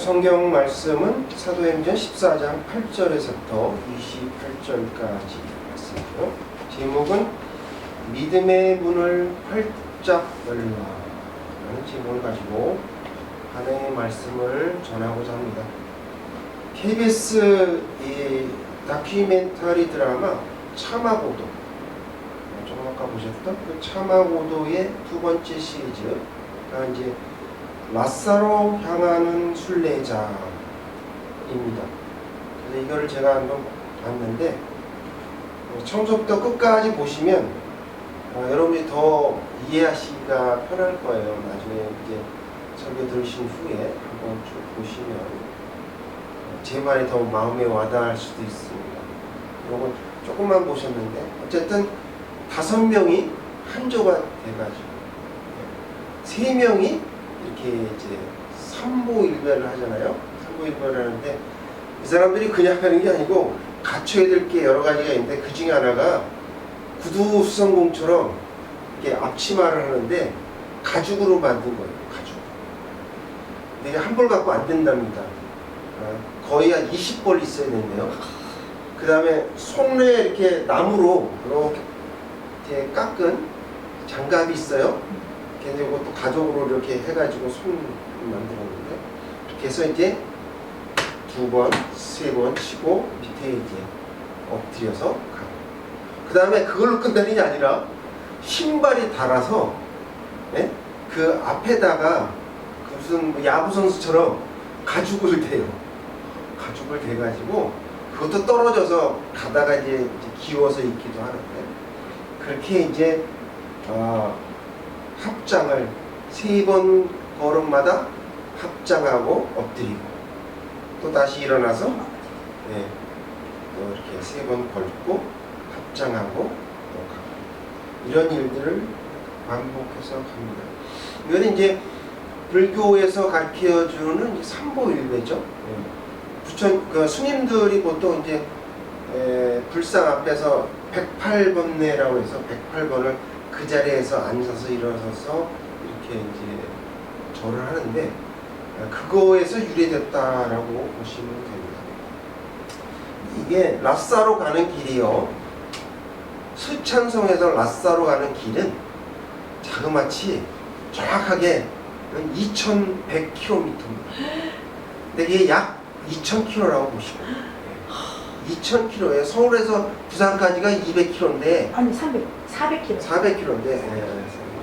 성경 말씀은 사도행전 14장 8절에서부터 28절까지 말씀이죠. 제목은 믿음의 문을 활짝 열라라는 제목을 가지고 하나님의 말씀을 전하고자 합니다. KBS 이 다큐멘터리 드라마 참화고도, 조금 아까 보셨던 그 참화고도의 두 번째 시리즈가 이제 라사로 향하는 순례자입니다. 그래서 이거를 제가 한번 봤는데 처음부터 끝까지 보시면 여러분이 더 이해하시기가 편할 거예요. 나중에 이제 설교 들으신 후에 한번 쭉 보시면 제 말이 더 마음에 와닿을 수도 있습니다. 이건 조금만 보셨는데 어쨌든 5명이 한 조가 돼가지고 3명이 이렇게 이제 삼보일배를 하잖아요. 삼보일배를 하는데 이 사람들이 그냥 하는 게 아니고 갖춰야 될 게 여러 가지가 있는데 그 중에 하나가 구두수성공처럼 이렇게 앞치마를 하는데 가죽으로 만든 거예요. 가죽. 근데 이게 한 벌 갖고 안 된답니다. 거의 한 20벌 있어야 된대요. 그 다음에 손에 이렇게 나무로 이렇게 깎은 장갑이 있어요. 이것도 가죽으로 이렇게 해가지고 손 만들었는데 이렇게 해서 이제 2번, 3번 치고 밑에 이제 엎드려서 가고 그 다음에 그걸로 끝나는 게 아니라 신발이 달아서 그 앞에다가 그 무슨 야구 선수처럼 가죽을 대요. 가죽을 대가지고 그것도 떨어져서 가다가 이제 기워서 입기도 하는데 그렇게 이제 합장을 3번 걸음마다 합장하고 엎드리고 또 다시 일어나서 또 이렇게 3번 걸고 합장하고 또 가고 이런 일들을 반복해서 합니다. 이건 이제 불교에서 가르쳐주는 삼보일배죠. 그 스님들이 보통 이제 불상 앞에서 108번뇌라고 해서 108번을 그 자리에서 앉아서 일어서서 이렇게 이제 절을 하는데 그거에서 유래됐다라고 보시면 됩니다. 이게 라사로 가는 길이요. 수찬성에서 라사로 가는 길은 자그마치 정확하게 2100km입니다. 근데 이게 약 2000km라고 보시면 돼요. 2000km에 서울에서 부산까지가 200km인데 아니 400km. 400km인데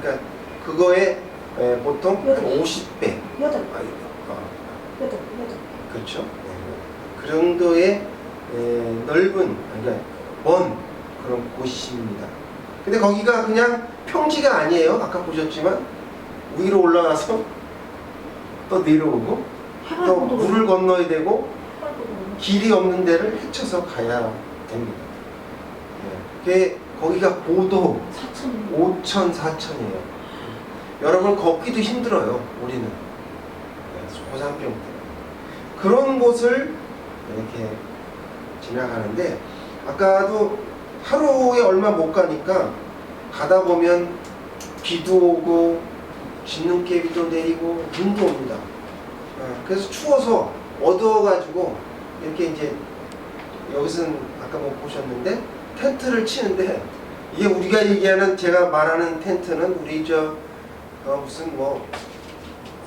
그러니까 그거에 보통 한 50배. 8. 그렇죠. 그 정도의 넓은 그러니까 먼 그런 곳입니다. 근데 거기가 그냥 평지가 아니에요. 아까 보셨지만 위로 올라가서 또 내려오고 또 물을 건너야 되고 길이 없는 데를 헤쳐서 가야 됩니다. 거기가 고도 5천, 4천이에요. 여러분 걷기도 힘들어요. 우리는 고산병 때문에 그런 곳을 이렇게 지나가는데 아까도 하루에 얼마 못 가니까 가다 보면 비도 오고 진눈깨비도 내리고 눈도 옵니다. 그래서 추워서 어두워가지고 이렇게 이제 여기서는 아까 못 보셨는데 텐트를 치는데 이게 우리가 얘기하는 제가 말하는 텐트는 우리 무슨 뭐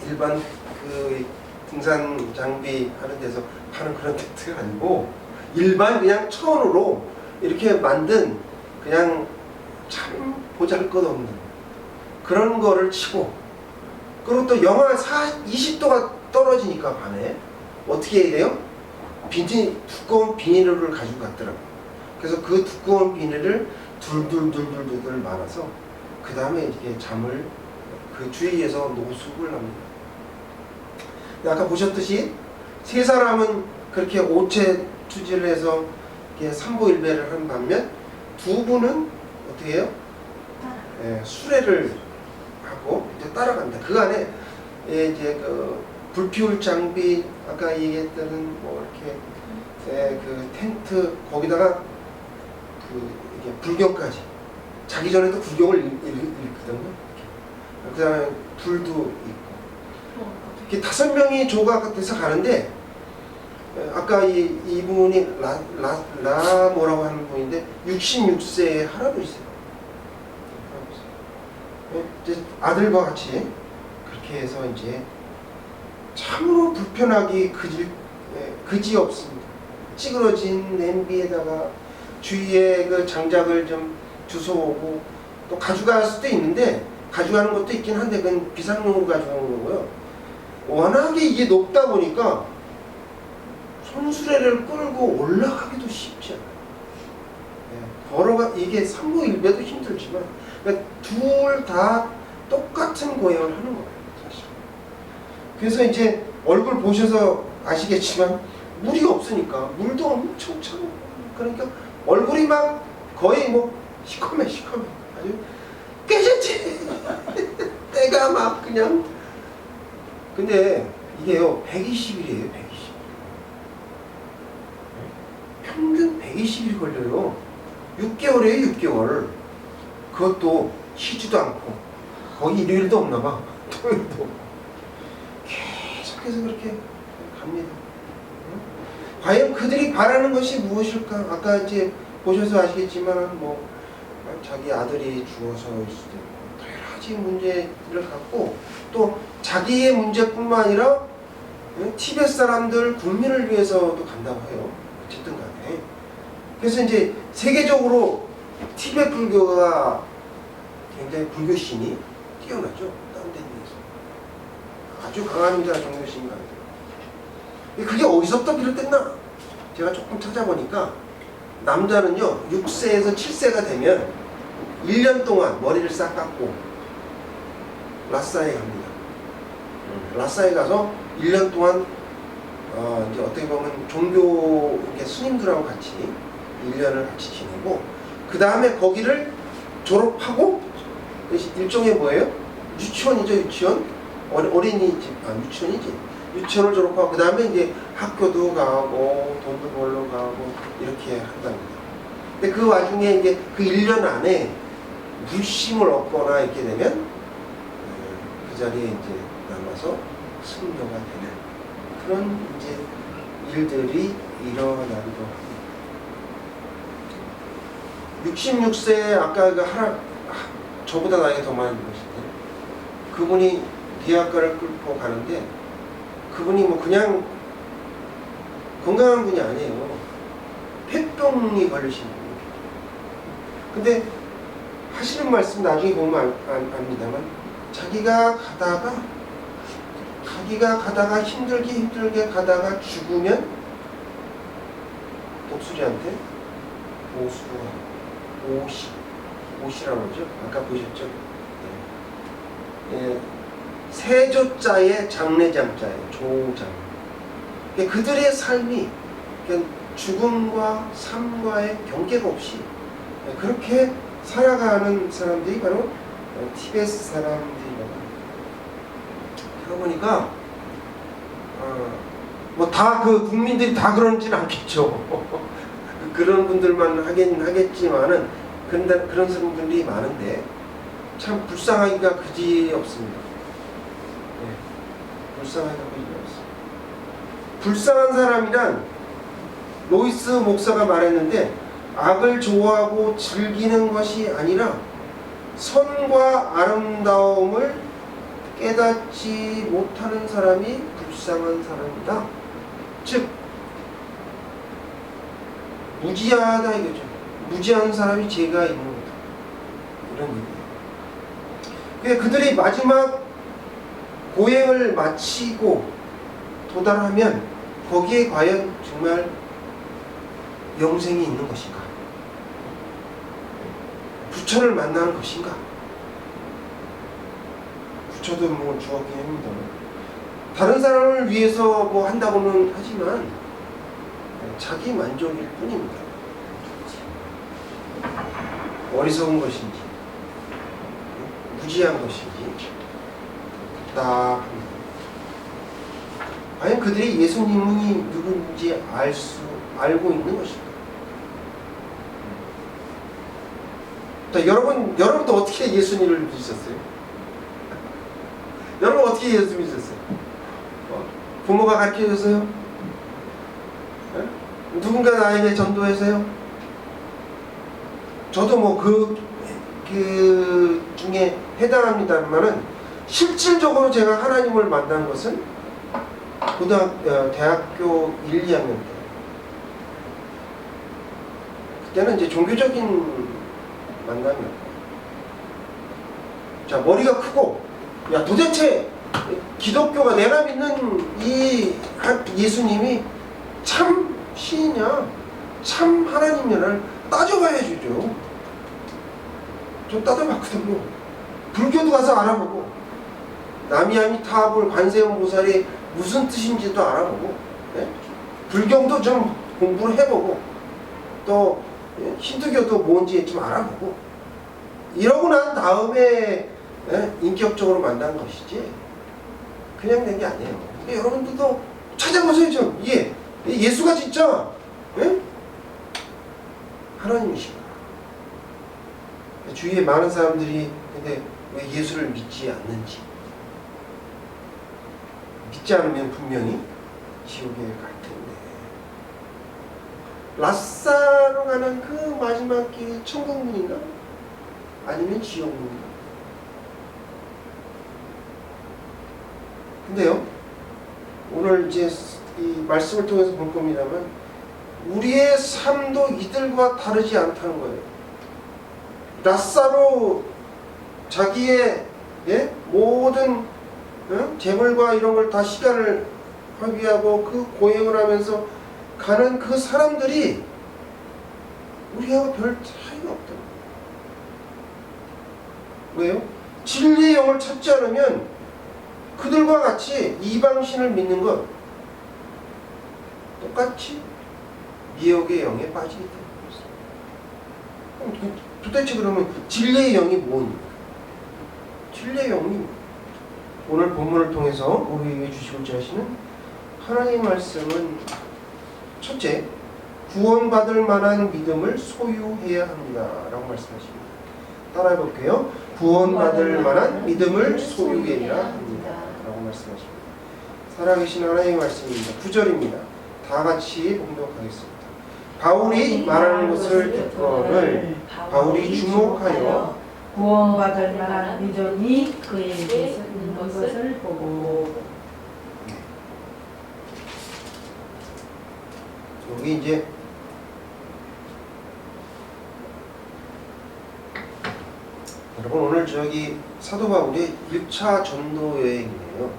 일반 그 등산 장비 하는 데서 파는 그런 텐트가 아니고 일반 그냥 천으로 이렇게 만든 그냥 참 보잘것없는 그런 거를 치고 그리고 또 영하 20도가 떨어지니까 밤에 어떻게 해야 돼요? 두꺼운 비닐을 가지고 갔더라고요. 그래서 그 두꺼운 비닐을 둘둘 말아서 그 다음에 이렇게 잠을 그 주위에서 노숙을 합니다. 아까 보셨듯이 3사람은 그렇게 오체 투지를 해서 이렇게 삼보일배를 한 반면 2분은 어떻게 해요? 수레를 하고 이제 따라갑니다. 그 안에 이제 그 불 피울 장비 아까 얘기했던 뭐 이렇게 그 텐트 거기다가 이게 불경까지 자기 전에도 불경을 읽거든요. 그 다음에 불도 있고 이렇게 5명이 조가 돼서 가는데 아까 이분이 라 뭐라고 하는 분인데 66세의 할아버지세요. 이제 아들과 같이 그렇게 해서 이제 참으로 불편하기 그지 없습니다. 찌그러진 냄비에다가 주위에 그 장작을 좀 주워오고 또 가져갈 수도 있는데 가져가는 것도 있긴 한데 그건 비상용으로 가져가는 거고요. 워낙에 이게 높다 보니까 손수레를 끌고 올라가기도 쉽지 않아요. 걸어가 이게 삼보일배도 힘들지만 그러니까 둘 다 똑같은 고행을 하는 거예요, 사실. 그래서 이제 얼굴 보셔서 아시겠지만 물이 없으니까 물도 엄청 차고 그러니까 얼굴이 막 거의 뭐 시커매 아주 깨졌지. 때가 막 그냥. 근데 이게요 120일이에요. 120일. 평균 120일 걸려요. 6개월이에요. 6개월. 그것도 쉬지도 않고 거기 일요일도 없나 봐. 토요일도 없고 계속해서 그렇게 갑니다. 과연 그들이 바라는 것이 무엇일까? 아까 이제 보셔서 아시겠지만 뭐 자기 아들이 죽어서일 수도 있고 여러 가지 문제를 갖고 또 자기의 문제뿐만 아니라 티벳 사람들 국민을 위해서도 간다고 해요. 어쨌든 간에. 그래서 이제 세계적으로 티벳 불교가 굉장히 불교신이 뛰어나죠. 다른 데 비해서. 아주 강합니다. 종교신이 강해요. 그게 어디서부터 비롯됐나? 제가 조금 찾아보니까 남자는요 6세에서 7세가 되면 1년 동안 머리를 싹 깎고 라싸에 갑니다. 라싸에 가서 1년 동안 이제 어떻게 보면 종교 스님들하고 같이 1년을 같이 지내고 그 다음에 거기를 졸업하고 일종의 뭐예요? 유치원이죠. 유치원. 어린이집, 유치원이지. 유치원을 졸업하고 그 다음에 이제 학교도 가고 돈도 벌러 가고 이렇게 한답니다. 근데 그 와중에 이제 그 1년 안에 불심을 얻거나 이렇게 되면 그 자리에 이제 남아서 승려가 되는 그런 이제 일들이 일어나기도 합니다. 66세 아까 그 저보다 나이가 더 많은 분이신데 그분이 비아과를 끌고 가는데 그분이 뭐 그냥 건강한 분이 아니에요. 폐병이 걸리신 분이에요. 근데 하시는 말씀 나중에 보면 압니다만 자기가 가다가 힘들게 가다가 죽으면 독수리한테 오시라고 그러죠. 아까 보셨죠? 예. 세조자의 장례장자예요. 조장. 그들의 삶이 죽음과 삶과의 경계가 없이 그렇게 살아가는 사람들이 바로 티베트 사람들이라고 합니다. 그러고 보니까 뭐 다 그 국민들이 다 그런지는 않겠죠. 그런 분들만 하겠지만은 그런 사람들이 많은데 참 불쌍하기가 그지 없습니다. 불쌍하기가 그지 없습니다. 불쌍한 사람이란 로이스 목사가 말했는데 악을 좋아하고 즐기는 것이 아니라 선과 아름다움을 깨닫지 못하는 사람이 불쌍한 사람이다. 즉 무지하다 이거죠. 무지한 사람이 죄가 있는 거다. 이런 얘기예요. 그들이 마지막 고행을 마치고 도달하면 거기에 과연 정말 영생이 있는 것인가? 부처를 만나는 것인가? 부처도 뭐 주었긴 합니다만 다른 사람을 위해서 뭐 한다고는 하지만 자기 만족일 뿐입니다. 어리석은 것인지 무지한 것인지 답답합니다. 과연 그들이 예수님이 누군지 알고 있는 것인가? 여러분도 어떻게 예수님을 믿으셨어요? 여러분 어떻게 예수 믿으셨어요? 부모가 가르쳐줘서요? 예? 누군가 나에게 전도해서요? 저도 뭐 그 중에 해당합니다만은 실질적으로 제가 하나님을 만난 것은 대학교 1, 2학년 때. 그때는 이제 종교적인 만남이었고. 자, 머리가 크고, 야, 도대체 기독교가 내가 믿는 이 예수님이 참 신이냐, 참 하나님이냐를 따져봐야 주죠. 저 따져봤거든요. 불교도 가서 알아보고, 나미아미타불 관세음보살이 무슨 뜻인지도 알아보고, 네? 불경도 좀 공부를 해보고, 또 힌두교도 뭔지 좀 알아보고, 이러고 난 다음에 인격적으로 만난 것이지 그냥 된 게 아니에요. 여러분들도 찾아보세요. 좀 예수가 진짜 하나님이시구나. 주위에 많은 사람들이 근데 왜 예수를 믿지 않는지, 믿지 않으면 분명히 지옥에 갈 텐데. 라사로 가는 그 마지막 길이 천국문인가? 아니면 지옥문인가? 근데요, 오늘 이제 이 말씀을 통해서 볼 겁니다만, 우리의 삶도 이들과 다르지 않다는 거예요. 라사로 자기의 모든 재물과 이런 걸 다 시간을 허비하고 그 고행을 하면서 가는 그 사람들이 우리하고 별 차이가 없다. 왜요? 진리의 영을 찾지 않으면 그들과 같이 이방신을 믿는 것 똑같이 미혹의 영에 빠지기 때문입니다. 도대체 그러면 진리의 영이 뭐입니까? 진리의 영이 오늘 본문을 통해서 우리에게 주시고자 하시는 하나님의 말씀은 첫째, 구원받을 만한 믿음을 소유해야 합니다 라고 말씀하십니다. 따라해 볼게요. 구원받을 만한 믿음을 소유해야 합니다 라고 말씀하십니다. 살아계신 하나님의 말씀입니다. 9절입니다. 다 같이 봉독하겠습니다. 바울이 말하는 것을 듣거늘 바울이 주목하여 구원받을 만한 믿음이 그에게 있는 것을 보고. 여기 이제 여러분 오늘 저기 사도 바울의 1차 전도 여행이에요.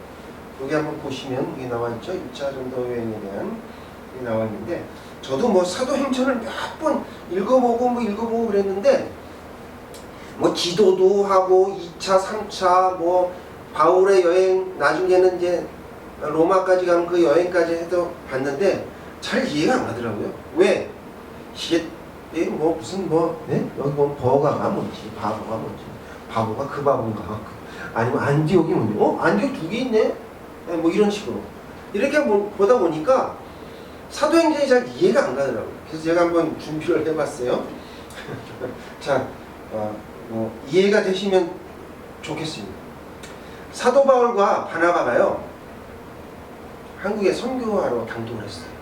여기 한번 보시면 여기 나와 있죠. 1차 전도 여행에 대한 여기 나와 있는데, 저도 뭐 사도행전을 몇 번 읽어보고 그랬는데, 뭐 기도도 하고 2차, 3차 뭐 바울의 여행, 나중에는 이제 로마까지 가는 그 여행까지 해도 봤는데 잘 이해가 안 가더라고요. 왜? 이게 뭐 무슨 여기 보면 버가가 뭔지, 바보가 뭔지, 바보가 그 바보인가, 아니면 안디옥이 뭔지, 안디옥 두 개 있네, 뭐 이런 식으로 이렇게 보다 보니까 사도행전이 잘 이해가 안 가더라고요. 그래서 제가 한번 준비를 해봤어요. 자, 뭐 이해가 되시면 좋겠습니다. 사도 바울과 바나바가요, 한국에 선교하러 당도를 했어요.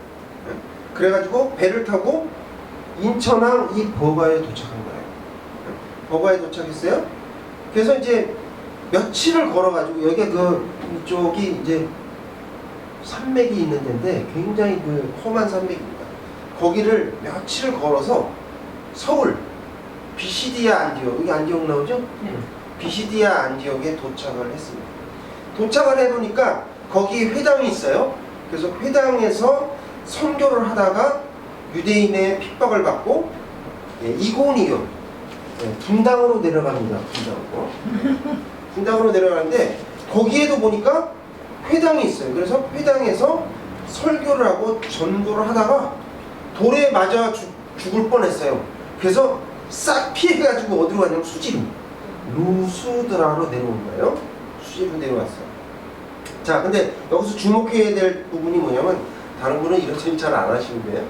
그래가지고 배를 타고 인천항 이 버가에 도착한 거예요. 버가에 도착했어요. 그래서 이제 며칠을 걸어가지고, 여기가 이쪽이 이제 산맥이 있는 데인데 굉장히 험한 산맥입니다. 거기를 며칠을 걸어서 서울 비시디아 안디옥, 여기 안디옥 나오죠? 네. 비시디아 안디옥에 도착을 했습니다. 도착을 해보니까 거기 회당이 있어요. 그래서 회당에서 선교를 하다가 유대인의 핍박을 받고 이고니온 분당으로 내려갑니다. 분당으로 내려가는데 거기에도 보니까 회당이 있어요. 그래서 회당에서 설교를 하고 전도를 하다가 돌에 맞아 죽을 뻔했어요. 그래서 싹 피해가지고 어디로 가냐면 수지로, 루스드라로 내려온 거예요. 수지로 내려왔어요. 자, 근데 여기서 주목해야 될 부분이 뭐냐면, 다른 분은 이렇게 잘 안 하시는데요,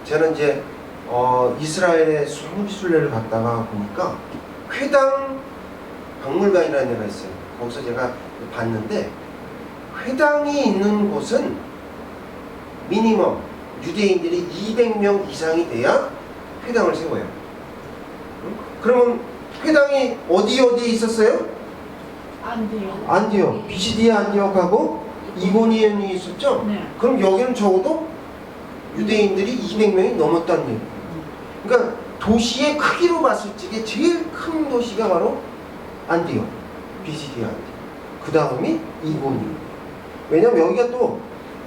저는 이제 이스라엘의 성지순례를 갔다가 보니까 회당 박물관이라는 데가 있어요. 거기서 제가 봤는데 회당이 있는 곳은 미니멈 유대인들이 200명 이상이 돼야 회당을 세워요. 그러면 회당이 어디에 있었어요? 안디옥, 비시디아 안디옥하고 이고니온이 있었죠? 네. 그럼 여기는 적어도 유대인들이 200명이 넘었다는 얘기예요. 그러니까 도시의 크기로 봤을 적에 제일 큰 도시가 바로 안디옥, 비시디아 안디옥. 그 다음이 이고니온. 왜냐면 여기가 또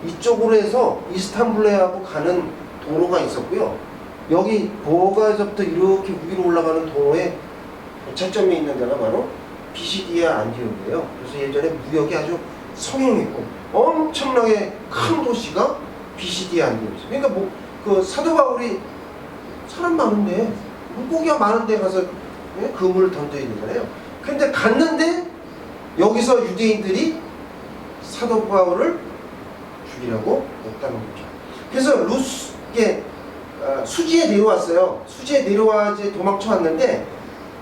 이쪽으로 해서 이스탄불레하고 가는 도로가 있었고요. 여기 보가에서부터 이렇게 위로 올라가는 도로에 도착점에 있는 데가 바로 비시디아 안디옥이에요. 그래서 예전에 무역이 아주 성행했고 엄청나게 큰 도시가 비시디아 안디옥이었어요. 그러니까 뭐 그 사도 바울이 사람 많은데 물고기가 많은데 가서 그물을 던져야 되잖아요. 근데 갔는데 여기서 유대인들이 사도 바울을 죽이려고 했다는 거죠. 그래서 수지에 내려왔어요. 수지에 내려와 이제 도망쳐 왔는데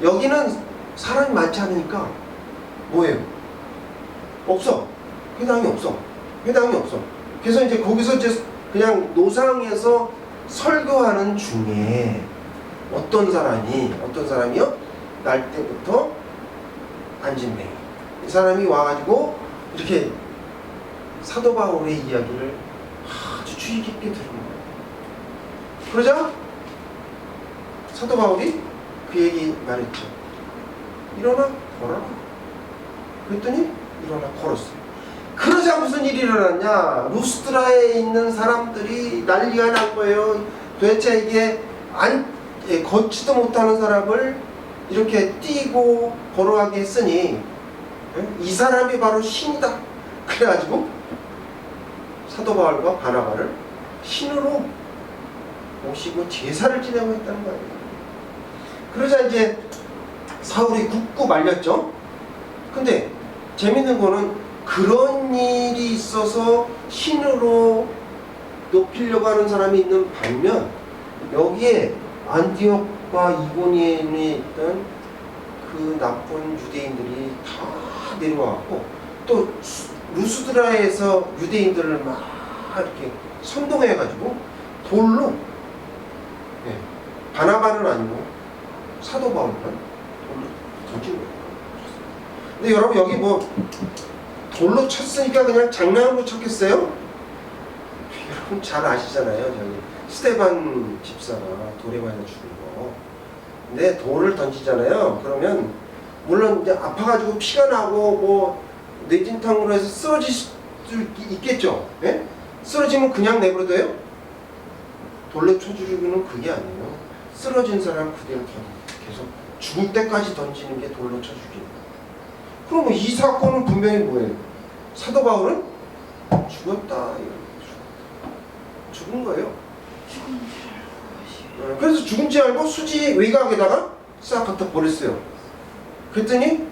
여기는 사람이 많지 않으니까 뭐예요? 없어. 회당이 없어. 그래서 이제 거기서 이제 그냥 노상에서 설교하는 중에 어떤 사람이요? 날 때부터 안진뱅이. 이 사람이 와가지고 이렇게 사도 바울의 이야기를 아주 주의 깊게 들은 거예요. 그러자 사도 바울이 그 얘기 말했죠. 일어나 걸어라. 그랬더니 일어나 걸었어요. 그러자 무슨 일이 일어났냐? 루스드라에 있는 사람들이 난리가 난 거예요. 도대체 이게 걷지도 못하는 사람을 이렇게 뛰고 걸어가게 했으니 이 사람이 바로 신이다. 그래가지고 사도 바울과 바나바를 신으로 모시고 제사를 지내고 했다는 거예요. 그러자 이제 사울이 굳고 말렸죠. 근데 재밌는 거는 그런 일이 있어서 신으로 높이려고 하는 사람이 있는 반면 여기에 안디옥과 이고니온에 있던 그 나쁜 유대인들이 다 내려와갖고 또 루스드라에서 유대인들을 막 이렇게 선동해가지고 돌로 바나바는 아니고 사도 바울은 돌로 던진 거예요. 근데 여러분 여기 뭐 돌로 쳤으니까 그냥 장난으로 쳤겠어요? 여러분 잘 아시잖아요. 저기 스테반 집사가 돌에 맞아 죽은 거. 근데 돌을 던지잖아요. 그러면 물론 이제 아파가지고 피가 나고 뭐 뇌진탕으로 해서 쓰러질 수 있겠죠. 예? 쓰러지면 그냥 내버려둬요? 돌로 쳐 죽이는 그게 아니에요. 쓰러진 사람 그대로 계속 죽을 때까지 던지는 게 돌로 쳐 죽이는 거예요. 그럼 이 사건은 분명히 뭐예요? 사도 바울은 죽었다. 죽은 거예요. 그래서 죽은 줄 알고 수지 외곽에다가 싹 갖다 버렸어요. 그랬더니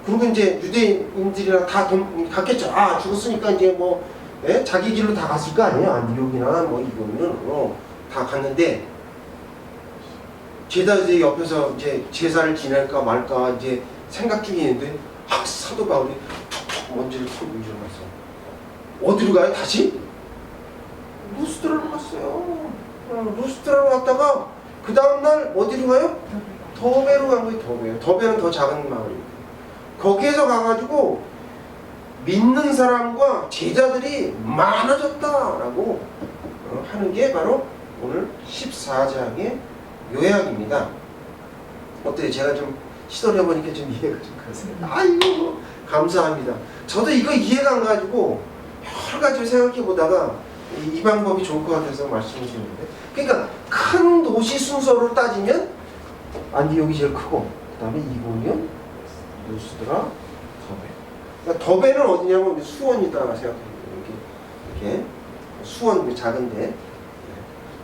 그리고 이제 유대인들이랑 다 갔겠죠. 아 죽었으니까 이제 뭐 자기 길로 다 갔을 거 아니에요. 안디옥이나 뭐 이거는 다 갔는데 제자들이 옆에서 이제 제사를 지낼까 말까 이제 생각 중에 있는데 사도 바울이 툭툭 먼지를 털고 일어나서 어디로 가요? 다시? 루스드라로 갔어요. 루스드라로 갔다가 그 다음날 어디로 가요? 더베로 간 거예요. 더베는 더 작은 마을입니다. 거기에서 가가지고 믿는 사람과 제자들이 많아졌다라고 하는 게 바로 오늘 14장의 요약입니다. 어때요? 제가 좀 시도해보니까 좀 이해가 좀 가세요. 아이고 감사합니다. 저도 이거 이해가 안 가지고 여러 가지를 생각해보다가 이 방법이 좋을 것 같아서 말씀을 드리는데, 그러니까 큰 도시 순서로 따지면 안디옥이 제일 크고 그 다음에 이고니온, 루스드라, 더베. 그러니까 더베는 어디냐면 수원이다 생각해요. 이렇게 수원 작은데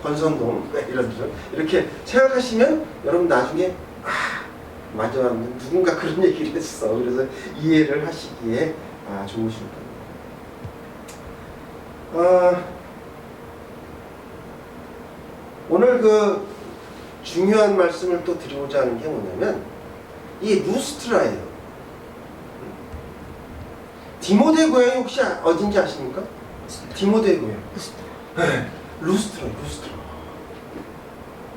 권선동 이런 데죠. 이렇게 생각하시면 여러분 나중에 맞아, 누군가 그런 얘기를 했어. 그래서 이해를 하시기에 좋으실 겁니다. 오늘 그 중요한 말씀을 또 드리고자 하는 게 뭐냐면 이 루스트라예요. 디모데 고향이 혹시 어딘지 아십니까? 디모데 고향. 네, 루스트라.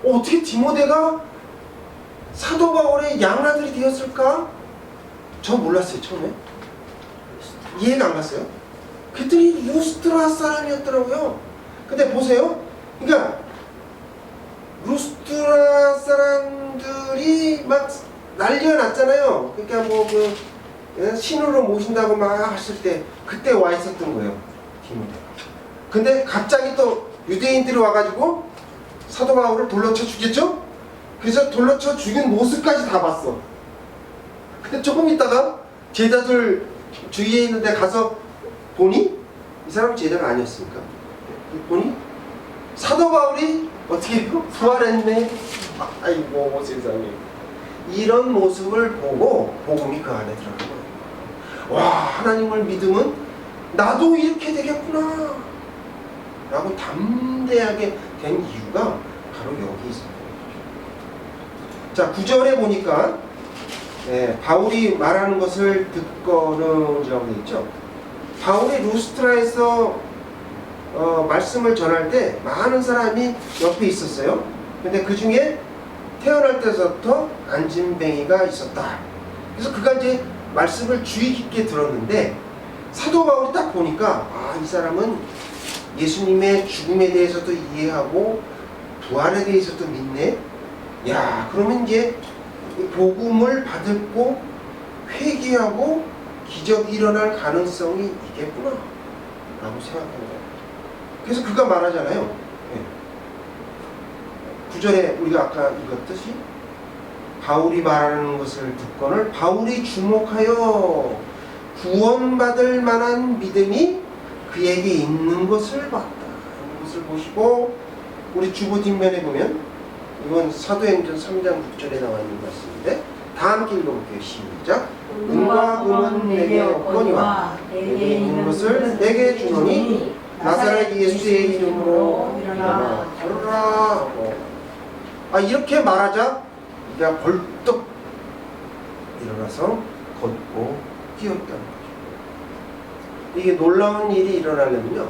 어떻게 디모데가 사도 바울의 양아들이 되었을까? 저 몰랐어요, 처음에. 이해가 안 갔어요. 그랬더니 루스트라 사람이었더라고요. 근데 보세요. 그러니까 루스트라 사람들이 막 난리가 났잖아요. 그러니까 뭐 신으로 모신다고 막 했을 때 그때 와 있었던 거예요, 디모데가. 근데 갑자기 또 유대인들이 와가지고 사도 바울을 돌려쳐 주겠죠? 그래서 돌려쳐 죽인 모습까지 다 봤어. 근데 조금 있다가 제자들 주위에 있는데 가서 보니 이 사람 제자가 아니었으니까 보니 사도 바울이 어떻게 해요? 부활했네. 아이고 세상에. 이런 모습을 보고 복음이 그 안에 들어간 거예요. 와, 하나님을 믿으면 나도 이렇게 되겠구나 라고 담대하게 된 이유가 바로 여기 있어요. 자, 9절에 보니까 바울이 말하는 것을 듣거는 이라고 되어 있죠. 바울이 루스트라에서 말씀을 전할 때 많은 사람이 옆에 있었어요. 근데 그 중에 태어날 때부터 안진뱅이가 있었다. 그래서 그가 이제 말씀을 주의 깊게 들었는데 사도 바울이 딱 보니까 이 사람은 예수님의 죽음에 대해서도 이해하고 부활에 대해서도 믿네. 야, 그러면 이제 복음을 받고 회개하고 기적이 일어날 가능성이 있겠구나 라고 생각한 거예요. 그래서 그가 말하잖아요. 9절에 우리가 아까 읽었듯이 바울이 말하는 것을 듣거늘 바울이 주목하여 구원받을 만한 믿음이 그에게 있는 것을 봤다. 있는 것을 보시고 우리 주보 뒷면에 보면 이건 사도행전 3장 6절에 나와 있는 말씀인데 다 함께 읽어볼게요. 시작. 은과 금은 내게 없거니와 내게 있는 것을 내게 주노니 나사렛 예수의 이름으로 일어나 걸으라. 이렇게 말하자 그가 벌떡 일어나서 걷고 뛰었다는 거죠. 이게 놀라운 일이 일어나려면요,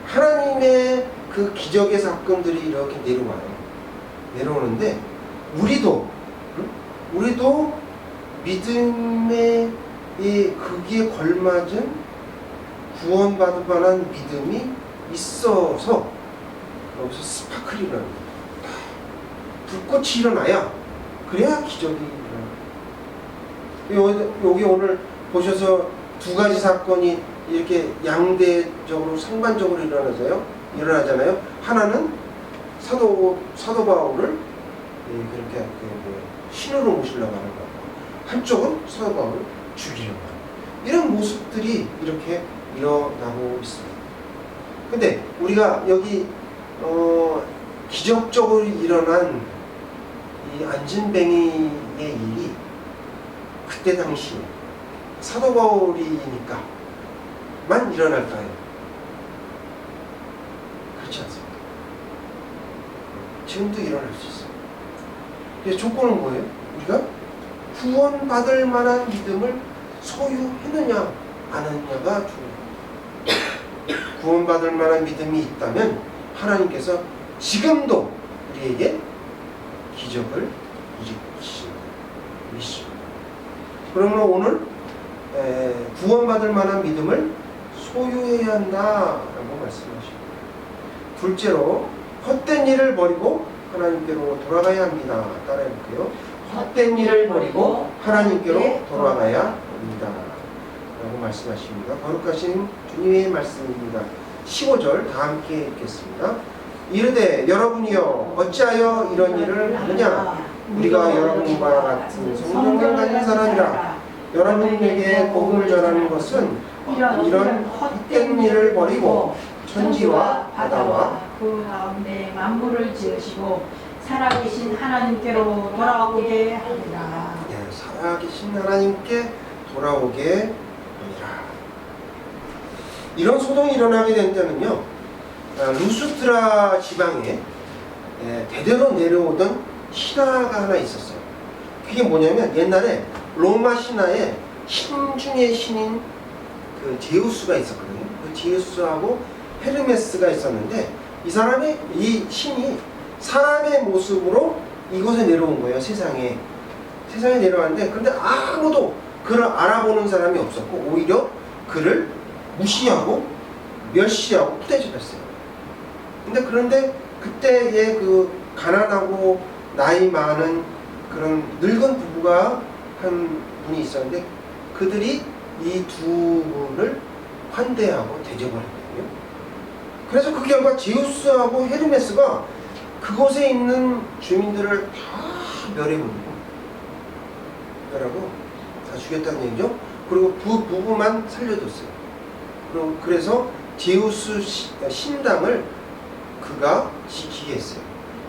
하나님의 그 기적의 사건들이 이렇게 내려오는데 우리도 믿음의 거기에 걸맞은 구원받을 만한 믿음이 있어서 여기서 스파클이 일어납니다. 불꽃이 일어나야 그래야 기적이 일어나요. 여기 오늘 보셔서 두 가지 사건이 이렇게 양대적으로 상반적으로 일어나잖아요. 하나는 사도 바울을 그렇게 신으로 모시려고 하는 거고, 한쪽은 사도 바울을 죽이려고 하는 거예요. 이런 모습들이 이렇게 일어나고 있습니다. 근데 우리가 여기 기적적으로 일어난 이 안진뱅이의 일이 그때 당시 사도 바울이니까만 일어날까요? 그렇지 않습니다. 지금도 일어날 수 있어요. 그래서 조건은 뭐예요? 우리가 구원받을 만한 믿음을 소유했느냐 안 했느냐가 중요해요. 구원받을 만한 믿음이 있다면 하나님께서 지금도 우리에게 기적을 일으키십니다. 그러면 오늘 구원받을 만한 믿음을 소유해야 한다라고 말씀하십니다. 둘째로 헛된 일을 버리고 하나님께로 돌아가야 합니다. 따라해볼게요. 헛된 일을 버리고 하나님께로 돌아가야 합니다 라고 말씀하십니다. 거룩하신 주님의 말씀입니다. 15절 다 함께 읽겠습니다. 이르되 여러분이여 어찌하여 이런 일을 하느냐. 우리가 여러분과 같은 성령을 가진 사람이라. 여러분에게 복음을 전하는 것은 이런 헛된 일을 버리고 천지와 바다와 그 가운데 만물을 지으시고 살아계신 하나님께로 돌아오게 하리라. 살아계신 하나님께 돌아오게 하리라. 이런 소동이 일어나게 된 때는요, 루스트라 지방에 대대로 내려오던 신화가 하나 있었어요. 그게 뭐냐면 옛날에 로마 신화의 신 중의 신인 그 제우스가 있었거든요. 그 제우스하고 헤르메스가 있었는데 이 사람이 이 신이 사람의 모습으로 이곳에 내려온 거예요. 세상에 내려왔는데 근데 아무도 그를 알아보는 사람이 없었고 오히려 그를 무시하고 멸시하고 푸대접했어요. 그런데 그때의 그 가난하고 나이 많은 그런 늙은 부부가 한 분이 있었는데 그들이 이 두 분을 환대하고 대접을 했거든요. 그래서 그 결과 제우스하고 헤르메스가 그곳에 있는 주민들을 다 멸해버리고 다 죽였다는 얘기죠. 그리고 그 부부만 살려줬어요. 그래서 제우스 신당을 그가 지키게 했어요.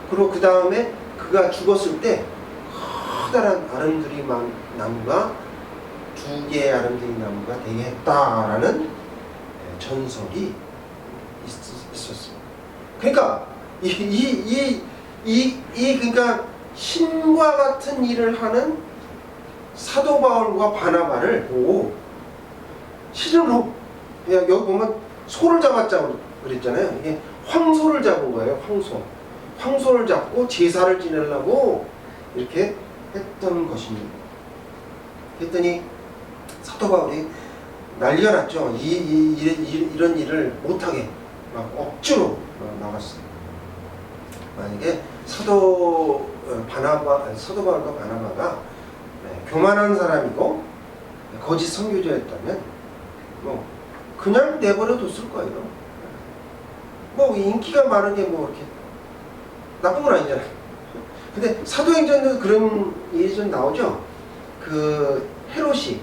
그리고 그 다음에 그가 죽었을 때 커다란 아름드리 나무가 2개의 아름드리 나무가 되게 했다라는 전설이 있었어요. 그러니까 그러니까 신과 같은 일을 하는 사도 바울과 바나바를 보고 실은 여기 보면 소를 잡았자고 그랬잖아요. 이게 황소를 잡은 거예요. 황소를 잡고 제사를 지내려고 이렇게 했던 것입니다. 했더니 사도 바울이 난리가 났죠. 이런 일을 못하게 막 억지로 나갔어요. 만약에 사도 바울과 바나바가 교만한 사람이고 거짓 선교자였다면 뭐 그냥 내버려 뒀을 거예요. 뭐 인기가 많은 게 뭐 이렇게 나쁜 건 아니잖아요. 근데 사도행전에도 그런 일이 좀 나오죠. 그 헤롯이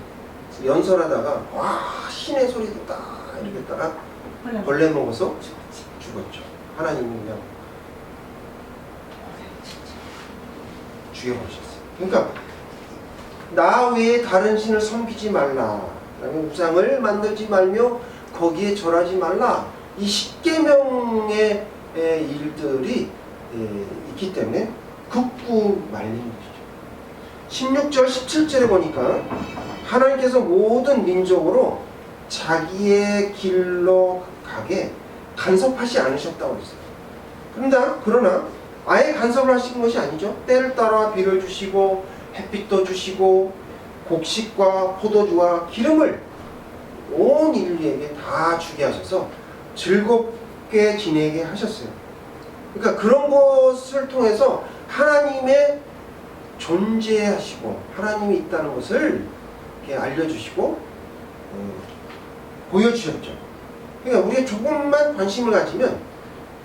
연설하다가 와 신의 소리 듣다 이렇게 했다가 벌레 먹어서 죽었죠. 하나님이 그냥 죽여버리셨어요. 그러니까 나 외에 다른 신을 섬기지 말라. 우상을 만들지 말며 거기에 절하지 말라. 이 10계명의 일들이 있기 때문에 극구 말린 것이죠. 16절 17절에 보니까 하나님께서 모든 민족으로 자기의 길로 가게 간섭하지 않으셨다고 했어요. 그러나 아예 간섭을 하신 것이 아니죠. 때를 따라 비를 주시고 햇빛도 주시고 곡식과 포도주와 기름을 온 인류에게 다 주게 하셔서 즐겁게 지내게 하셨어요. 그러니까 그런 것을 통해서 하나님의 존재하시고 하나님이 있다는 것을 이렇게 알려주시고 보여주셨죠. 그러니까 우리가 조금만 관심을 가지면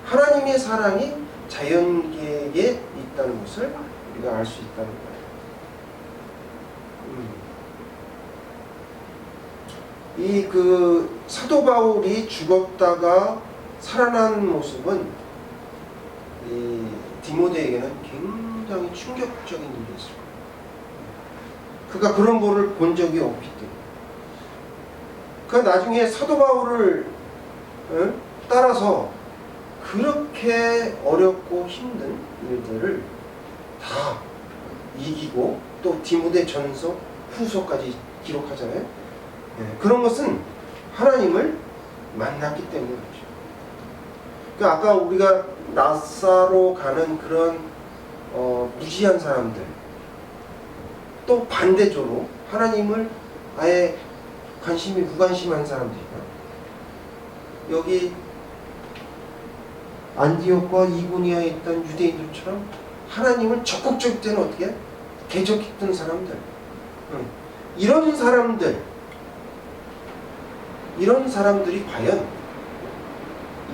하나님의 사랑이 자연계에 있다는 것을 우리가 알 수 있다는 거예요. 이 그 사도 바울이 죽었다가 살아난 모습은 이 디모데에게는 굉장히 충격적인 일이었어요. 그가 그런 거를 본 적이 없기 때문에. 그 나중에 사도 바울을 따라서 그렇게 어렵고 힘든 일들을 다 이기고 또 디모데 전서 후서까지 기록하잖아요. 그런 것은 하나님을 만났기 때문에 그렇죠. 그러니까 아까 우리가 나사로 가는 그런 무지한 사람들, 또 반대적으로 하나님을 아예 관심이 무관심한 사람들이다. 여기 안디옥과 이고니아에 있던 유대인들처럼 하나님을 적극적일 때는 어떻게 대적했던 사람들, 이런 사람들이 과연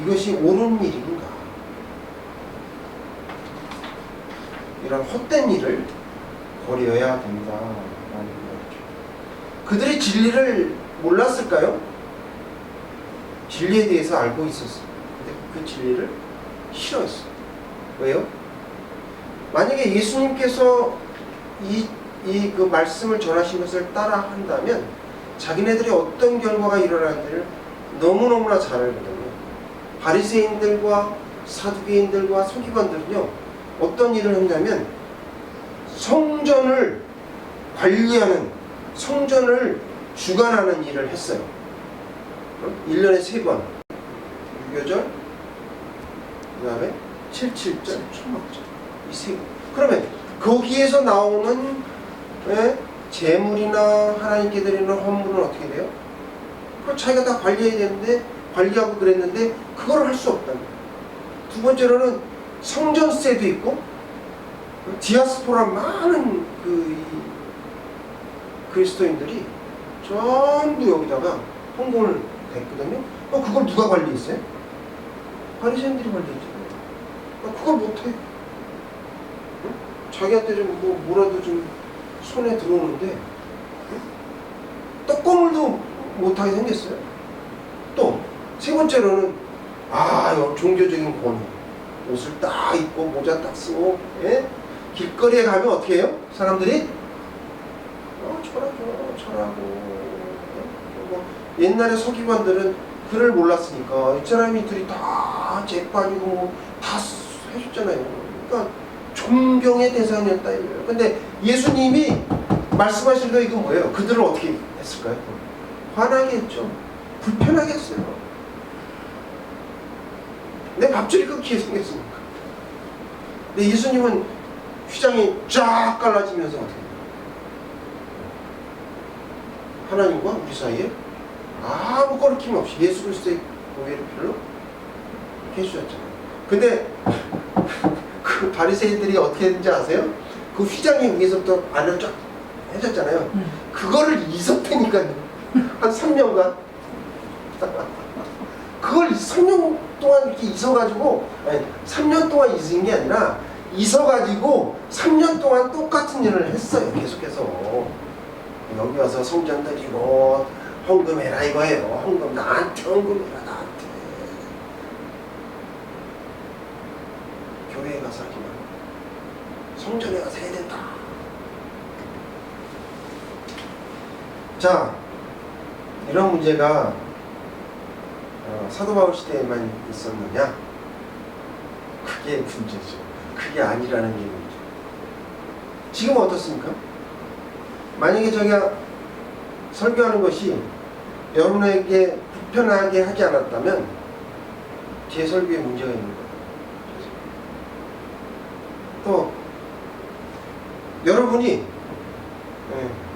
이것이 옳은 일인가? 이런 헛된 일을 버려야 된다라는 거죠. 그들이 진리를 몰랐을까요? 진리에 대해서 알고 있었어요. 근데 그 진리를 싫어했어요. 왜요? 만약에 예수님께서 그 말씀을 전하신 것을 따라 한다면 자기네들이 어떤 결과가 일어나는지를 너무너무나 잘 알거든요. 바리새인들과 사두개인들과 서기관들은요, 어떤 일을 했냐면 성전을 관리하는, 성전을 주관하는 일을 했어요. 1년에 3번 유교절, 그 다음에 7.7절, 초막절, 이 3번. 그러면 거기에서 나오는 재물이나 하나님께 드리는 헌물은 어떻게 돼요? 그걸 자기가 다 관리해야 되는데, 관리하고 그랬는데 그걸 할 수 없다는 거예요. 두 번째로는 성전세도 있고 디아스포라 많은 이 그리스도인들이 전부 여기다가 헌금을 했거든요. 그걸 누가 관리했어요? 바리새인들이 관리했잖아요. 그걸 못해. 응? 자기한테 좀 뭐라도 좀 손에 들어오는데, 응? 떡고물도 못하게 생겼어요. 또 세 번째로는 종교적인 권위. 옷을 딱 입고 모자 딱 쓰고, 예? 길거리에 가면 어떻게 해요? 사람들이 철하고. 옛날에 서기관들은 그를 몰랐으니까 이 사람들이 다 재빠지고 다 해줬잖아요. 그러니까 존경의 대상이었다 이거예요. 근데 예수님이 말씀하신 거 이건 뭐예요? 그들을 어떻게 했을까요? 화나게 했죠. 불편하게 했어요. 내 밥줄이 끊기게 생겼으니까. 근데 예수님은 휘장이 쫙 갈라지면서 어떻게 해요? 하나님과 우리 사이에 아무 거리낌 없이 예수 그리스도의 교회를 별로 해주셨잖아요. 근데 그 바리새인들이 어떻게 했는지 아세요? 그 휘장이 위에서부터 안을 쫙 해줬잖아요. 그거를 잊었다니까요. 한 3년간. 그걸 3년 동안 이렇게 잊어가지고, 아니 3년 동안 잊은 게 아니라 잊어가지고 3년 동안 똑같은 일을 했어요. 계속해서. 여기 와서 성전 드리고 헌금해라 이거예요. 헌금 나한테 헌금해라 나한테. 교회에 가서 하지 마. 성전에 가서 해야 된다. 자, 이런 문제가 사도 바울 시대에만 있었느냐? 그게 문제죠. 그게 아니라는 얘기죠. 지금은 어떻습니까? 만약에 제가 설교하는 것이 여러분에게 불편하게 하지 않았다면 제 설교에 문제가 있는 거예요. 또 여러분이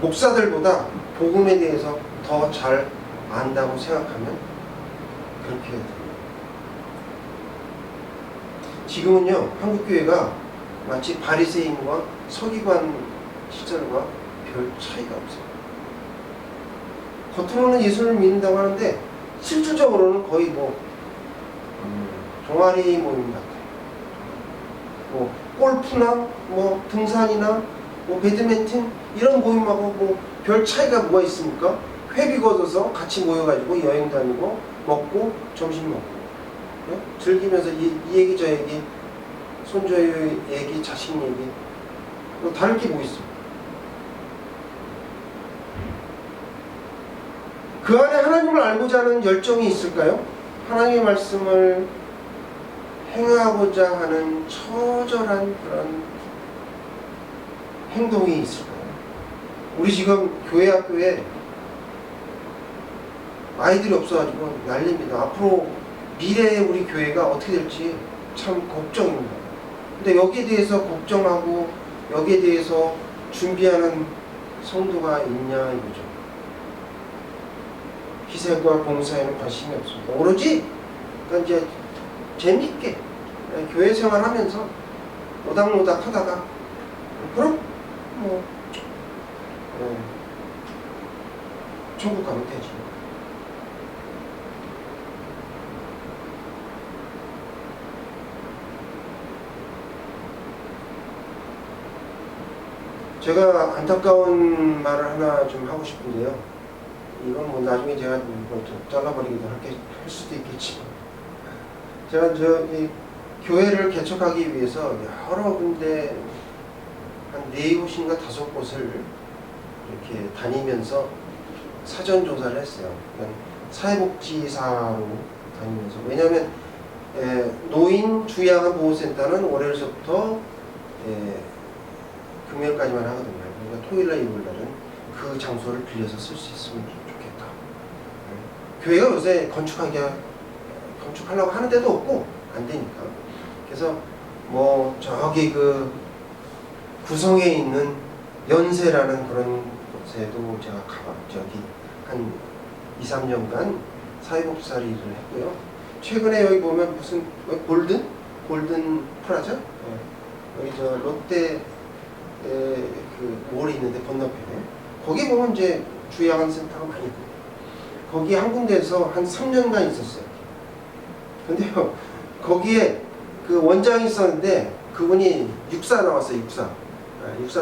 목사들보다 복음에 대해서 더 잘 안다고 생각하면 그렇게 해야 돼요. 지금은요, 한국교회가 마치 바리새인과 서기관 시절과 별 차이가 없어요. 겉으로는 예수를 믿는다고 하는데 실질적으로는 거의 동아리 모임 같아요. 골프나 등산이나 배드민턴 이런 모임하고 별 차이가 뭐가 있습니까? 회비 걷어서 같이 모여가지고 여행 다니고 먹고 점심 먹고, 네? 즐기면서 이 얘기 저 얘기, 손주 얘기, 자식 얘기, 다를 게 뭐 있어요? 그 안에 하나님을 알고자 하는 열정이 있을까요? 하나님의 말씀을 행하고자 하는 처절한 그런 행동이 있을까요? 우리 지금 교회 학교에 아이들이 없어가지고 난립니다. 앞으로 미래의 우리 교회가 어떻게 될지 참 걱정입니다. 근데 여기에 대해서 걱정하고 여기에 대해서 준비하는 성도가 있냐 이거죠. 희생과 봉사에는 관심이 없습니다. 오로지 그러니까 이제 재밌게 교회 생활하면서 노닥노닥 하다가 그럼 천국 가면 되지. 제가 안타까운 말을 하나 좀 하고 싶은데요. 이건 나중에 제가 좀 잘라버리기도 할 수도 있겠지만, 제가 이 교회를 개척하기 위해서 여러 군데 한 4곳인가 5곳을 이렇게 다니면서 사전 조사를 했어요. 사회복지사로 다니면서. 왜냐하면 노인 주야보호센터는 월요일서부터 금요일까지만 하거든요. 그러니까 토요일날 일요일날은 그 장소를 빌려서 쓸 수 있으면 좋겠다. 교회가 요새 건축하려고 하는 데도 없고 안 되니까. 그래서 뭐 저기 그 구성에 있는 연세라는 그런 곳에도 제가 저기 한 2, 3년간 사회복지사를 일을 했고요. 최근에 여기 보면 무슨 골든 프라자? 여기 저 롯데 그 몰이 있는데 건너편에 거기 보면 이제 주야간 센터가 많이 있고 거기 한 군데에서 한 3년간 있었어요. 근데요 거기에 그 원장이 있었는데 그분이 육사 나왔어요. 육사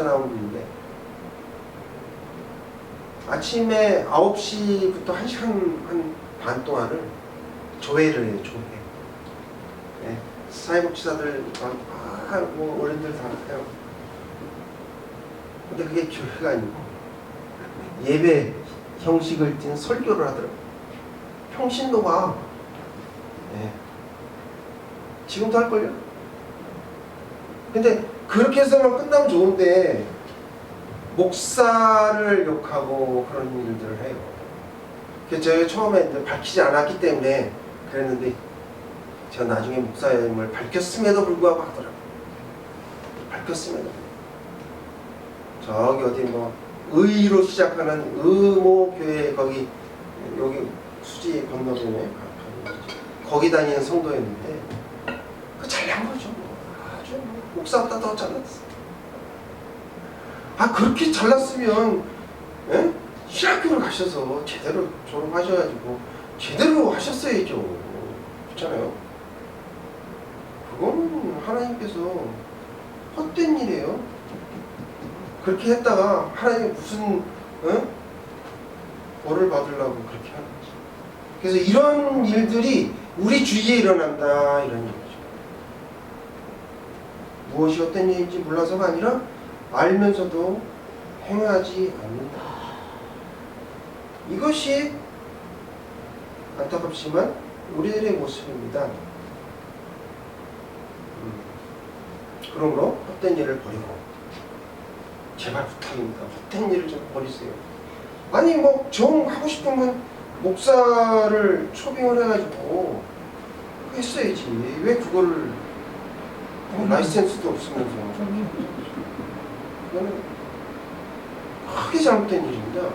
나온 분인데 아침에 9시부터 1시간 반 동안을 조회를 해요. 조회. 네, 사회복지사들 뭐 어른들 다 해요. 근데 그게 교회가 아니고 예배 형식을 띤 설교를 하더라고요. 평신도가 네. 지금도 할걸요? 근데 그렇게 해서만 끝나면 좋은데 목사를 욕하고 그런 일들을 해요. 그래서 제가 처음에 밝히지 않았기 때문에 그랬는데 제가 나중에 목사임을 밝혔음에도 불구하고 하더라고요. 밝혔음에도 저기 어디 뭐 의로 시작하는 의모 교회 거기 여기 수지 건너편에 거기 다니는 성도였는데 그 잘난 거죠. 아주 목사보다 더 잘났어. 그렇게 잘났으면 예? 신학교를 가셔서 제대로 졸업하셔가지고 제대로 하셨어야죠. 그렇잖아요. 그거는 하나님께서 헛된 일이에요. 그렇게 했다가 하나님이 무슨 벌을 받으려고 그렇게 하는 거지. 그래서 이런 일들이 우리 주위에 일어난다 이런 얘기죠. 무엇이 어떤 일인지 몰라서가 아니라 알면서도 행하지 않는다. 이것이 안타깝지만 우리들의 모습입니다. 그러므로 헛된 일을 버리고 제발 부탁입니다. 헛된 일을 좀 버리세요. 아니 뭐 정 하고 싶으면 목사를 초빙을 해가지고 했어야지. 왜 그거를 라이센스도 없으면서 그거는 크게 잘못된 일입니다.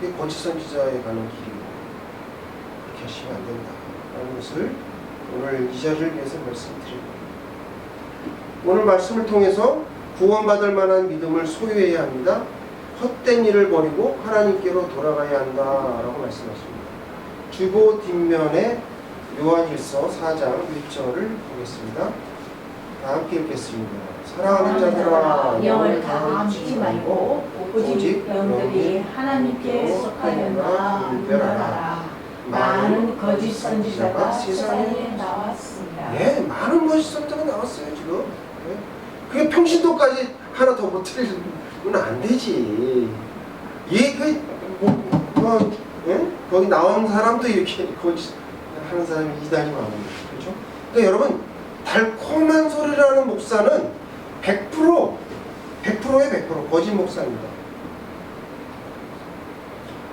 그게 거짓 선지자에 가는 길이고 그렇게 하시면 안 된다 라는 것을 오늘 이 자리를 위해서 말씀드립니다. 오늘 말씀을 통해서 구원받을 만한 믿음을 소유해야 합니다. 헛된 일을 버리고 하나님께로 돌아가야 한다라고 말씀하십니다. 주보 뒷면에 요한일서 4장 1절을 보겠습니다. 다 함께 읽겠습니다. 사랑하는 자들아 영을 다 믿지 말고 오직 영들이 하나님께 속하였나 분별하라. 많은 거짓 선지자가 세상에 나왔습니다. 예, 많은 거짓 선지자가 나왔어요 지금. 예. 그게 평신도까지 하나 더 못들리면 안 되지. 예? 거기 나온 사람도 이렇게 거짓 하는 사람이 이단이 많은 거죠. 그렇죠? 그러니까 여러분 달콤한 소리라는 목사는 100%의 100% 거짓 목사입니다.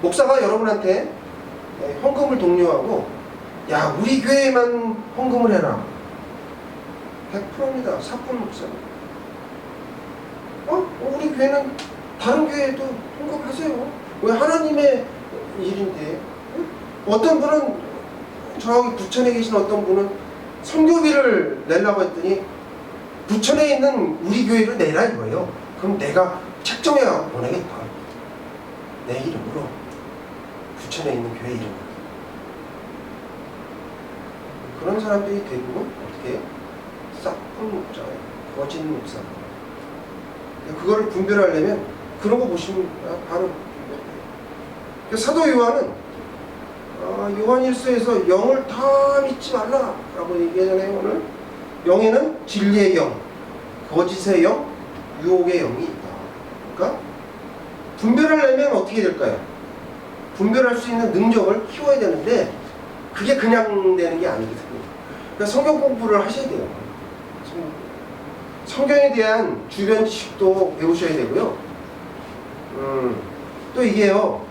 목사가 여러분한테 헌금을 독려하고 야 우리 교회만 헌금을 해라. 100%입니다. 사뿐 목사입니다. 우리 교회는 다른 교회도 헌금하세요. 왜 하나님의 일인데. 어떤 분은 저기 부천에 계신 어떤 분은 선교비를 내려고 했더니 부천에 있는 우리 교회를 내라 이거예요. 그럼 내가 책정해 갖고 보내겠다. 내 이름으로 부천에 있는 교회 이름으로. 그런 사람들이 대부분 어떻게 해요? 싹뿐 목자예요. 거짓 목사. 그거를 분별하려면 그런 거 보시면 바로 분별해요. 사도 요한은 요한일서에서 영을 다 믿지 말라라고 얘기하잖아요. 오늘 영에는 진리의 영, 거짓의 영, 유혹의 영이 있다. 그러니까 분별하려면 어떻게 될까요? 분별할 수 있는 능력을 키워야 되는데 그게 그냥 되는 게 아니거든요. 그러니까 성경 공부를 하셔야 돼요. 성경에 대한 주변 지식도 배우셔야 되고요. 또 이게요,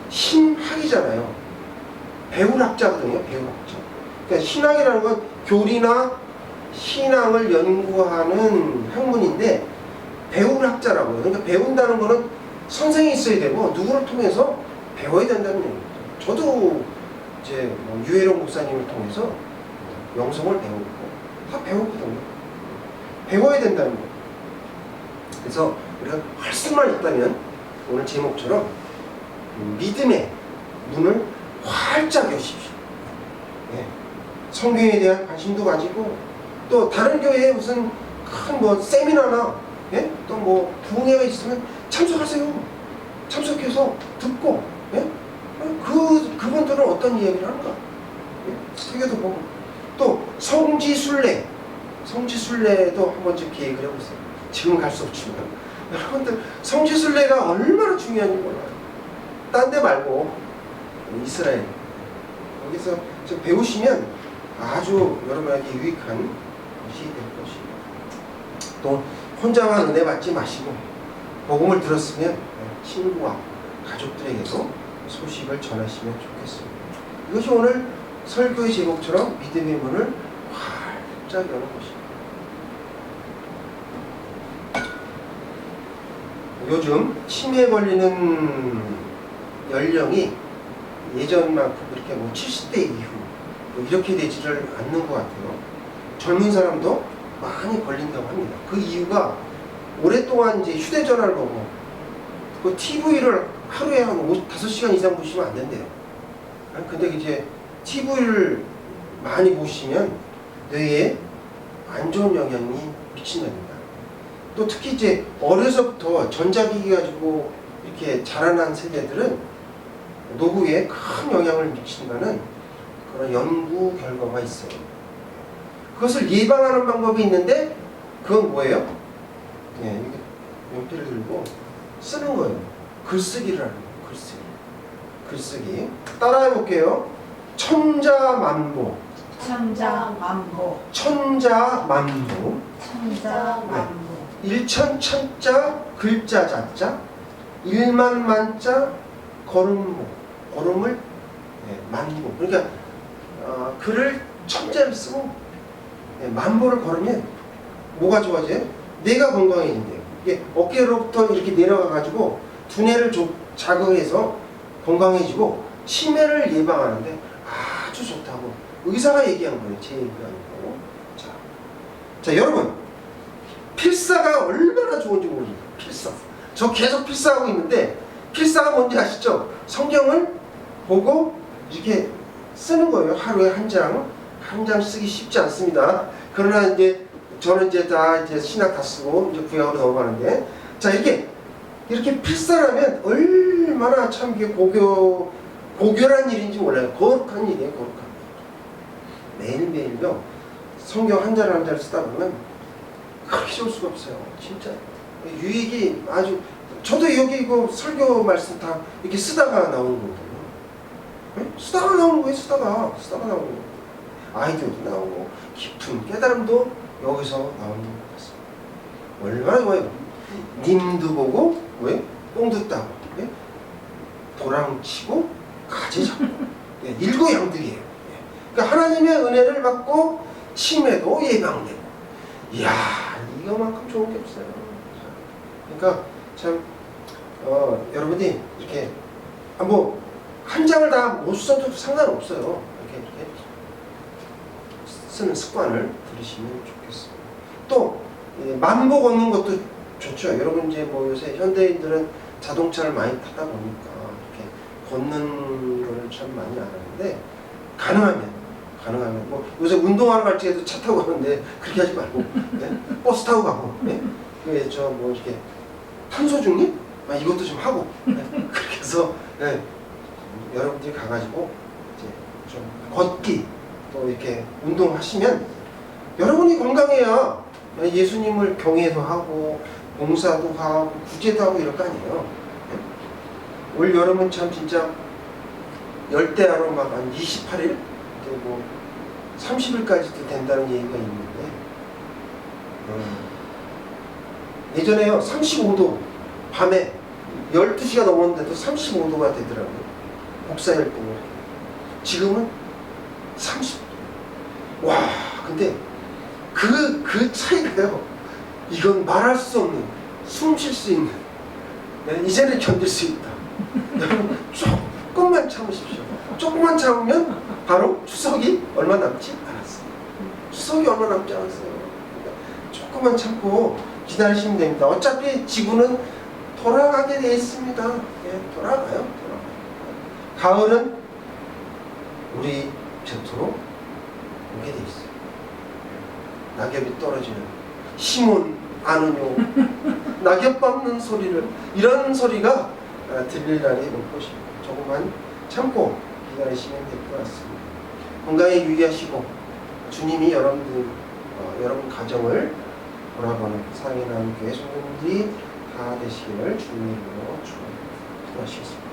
신학이잖아요. 배울학자거든요. 배울학자. 그러니까 신학이라는 건 교리나 신앙을 연구하는 학문인데 배울학자라고요. 그러니까 배운다는 거는 선생이 있어야 되고 누구를 통해서 배워야 된다는 얘기입니다. 저도 이제 뭐 유해롱 목사님을 통해서 영성을 배우고 다 배웠거든요. 배워야 된다는 거예요. 그래서 우리가 할 수만 있다면 오늘 제목처럼 믿음의 문을 활짝 여십시오. 네. 성경에 대한 관심도 가지고 또 다른 교회에 무슨 큰 뭐 세미나나 예? 또 뭐 부흥회가 있으면 참석하세요. 참석해서 듣고 예? 그분들은 어떤 이야기를 하는가 예? 세계도 보고 또 성지순례도 한 번쯤 계획을 해보세요. 지금 갈 수 없지만 여러분들 성지순례가 얼마나 중요한지 몰라요. 딴 데 말고 이스라엘 거기서 좀 배우시면 아주 여러분에게 유익한 것이 될 것입니다. 또 혼자만 은혜 받지 마시고 복음을 들었으면 친구와 가족들에게도 소식을 전하시면 좋겠습니다. 이것이 오늘 설교의 제목처럼 믿음의 문을 활짝 여는 것입니다. 요즘 치매에 걸리는 연령이 예전만큼 그렇게 뭐 70대 이후 뭐 이렇게 되지를 않는 것 같아요. 젊은 사람도 많이 걸린다고 합니다. 그 이유가 오랫동안 이제 휴대전화를 보고 그 TV를 하루에 한 5-5시간 이상 보시면 안 된대요. 근데 이제 TV를 많이 보시면 뇌에 안 좋은 영향이 미친답니다. 또 특히 이제 어려서부터 전자기기 가지고 이렇게 자라난 세대들은 노후에 큰 영향을 미친다는 그런 연구 결과가 있어요. 그것을 예방하는 방법이 있는데 그건 뭐예요? 네, 이렇게 연필을 들고 쓰는 거예요. 글쓰기를 하는 거예요. 글쓰기. 따라해 볼게요. 천자만보. 일천천자 글자 자자 일만만자 걸음을 만보. 그러니까 글을 천자를 쓰고 만보를 걸으면 뭐가 좋아져요? 뇌가 건강해진대요. 이게 어깨로부터 이렇게 내려가가지고 두뇌를 자극해서 건강해지고 치매를 예방하는데 아주 좋다고 의사가 얘기한 거예요. 제 얘기가 아니고. 자, 여러분 필사가 얼마나 좋은지 모릅니다. 필사. 저 계속 필사하고 있는데 필사가 뭔지 아시죠? 성경을 보고 이렇게 쓰는 거예요. 하루에 한 장 쓰기 쉽지 않습니다. 그러나 이제 저는 이제 다 이제 신학 다 쓰고 이제 구약으로 넘어가는데 자 이렇게 필사라면 얼마나 참 이게 고결한 일인지 몰라요. 거룩한 일이에요. 거룩한 일. 매일매일요 성경 한 절 쓰다 보면 그렇게 좋을 수가 없어요. 진짜 유익이 아주 저도 여기 이거 설교 말씀 다 이렇게 쓰다가 나오는 거거든요. 네? 쓰다가 나오는 거예요. 쓰다가 나오는 거예요. 아이디어도 나오고 깊은 깨달음도 여기서 나오는 것 같습니다. 얼마나 좋아요. 님도 보고 왜? 뽕도 따고 예? 도랑치고 가지 잡고 예, 일거양득이에요. 예. 그러니까 하나님의 은혜를 받고 치매도 예방되고 이야 이거만큼 좋은 게 없어요. 그러니까 참 여러분이 이렇게 뭐 한 장을 다 못 써도 상관없어요. 이렇게 쓰는 습관을 들이시면 좋겠습니다. 또 만보 걷는 것도 좋죠. 여러분 이제 뭐 요새 현대인들은 자동차를 많이 타다 보니까 이렇게 걷는 걸 참 많이 안 하는데 가능하면 뭐 요새 운동하러 갈 때도 차 타고 가는데 그렇게 하지 말고 네? 버스 타고 가고 네? 저 뭐 이렇게 탄소 중립 이것도 좀 하고 네? 그렇게 해서 네? 여러분들이 가가지고 이제 좀 걷기 또 이렇게 운동하시면 여러분이 건강해야 예수님을 경외도 하고 봉사도 하고 구제도 하고 이럴 거 아니에요. 네? 올 여름은 참 진짜 열대야로 막 한 28일 뭐 30일까지도 된다는 얘기가 있는데 예전에요 35도 밤에 12시가 넘었는데도 35도가 되더라고요. 복사열동을 지금은 30도. 와, 근데 그 차이가요. 이건 말할 수 없는, 숨 쉴 수 있는, 네, 이제는 견딜 수 있다. 여러분, 조금만 참으십시오. 조금만 참으면 바로 추석이 얼마 남지 않았어요. 추석이 얼마 남지 않았어요. 그러니까 조금만 참고 기다리시면 됩니다. 어차피 지구는 돌아가게 되어 있습니다. 예, 돌아가요. 가을은 우리 곁으로 오게 되어 있어요. 낙엽이 떨어지는 심은 아느뇨 낙엽 밟는 소리를, 이런 소리가 들릴 날이 올 것입니다. 조금만 참고 기다리시면 될 것 같습니다. 건강에 유의하시고 주님이 여러분 가정을 돌아보는 사랑의 나눔 교회 성도님들이 다 되시기를 주님으로 축원하시겠습니다.